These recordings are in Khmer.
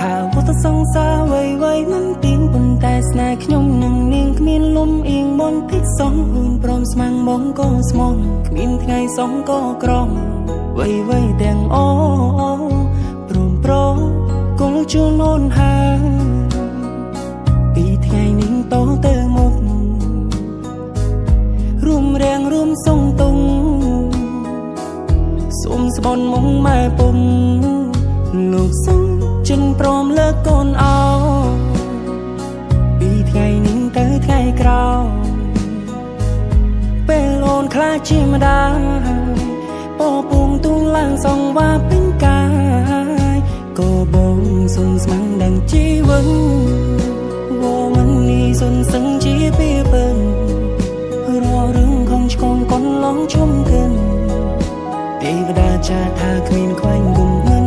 ថាវត្តសង្សារវៃមិនទៀងប៉ុន្តែស្នេហ៍ខ្ញុំនឹងនាងគ្មានលំអៀងមន់តិចសងហ៊ូនព្រមស្មាំងមកក៏ស្មងគ្មានថ្ងៃសងក៏ក្រំវៃទាំងអូព្រមគង់ជួនអូនហាពីថ្ងៃនេះតទៅមុខរួមរាំងរួមសងតុងសូមស្បន់មុំម៉ែពុំលោកសឹងចិនព្រមលើកកូនអោពីថ្ងៃនេះទៅថ្ងៃក្រោយពេលអូនខ្លាចជាម្ដាយពពុងទូលឡើងសងว่าពេញកាយក៏បងសុនស្មាំងដឹងជីវិតវមិននេះសុនសឹងជាពីពឹងររឿងខំឆ្កងកូនឡងជុំគិនទេវតាចាថាគ្មានខ្វែងគុំមិន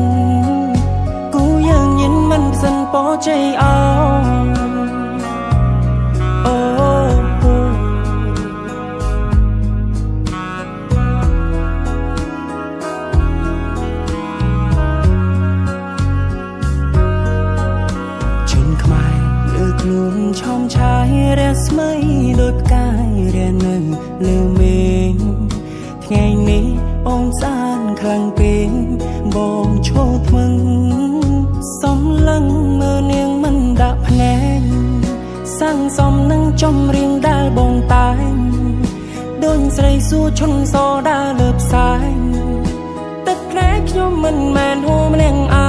គូយើងញិនមិនសិនពរជ័យអោខ្លួនឆោមឆាយរស្មីដូចផ្កាយរានៅលើមេឃថ្ងៃនេះអូនស្អាតខ្លាំងពេកបងឈោថ្មឹងសំឡឹងមើលនាងមិនដាក់ភ្នែកសាំងសំនឹងចំរៀងដែលបងតែងដូចស្រីសួរឈុនសដើរលើផ្សាយទឹកភ្នែកខ្ញុំមិនមែនហូរម្នាក់អា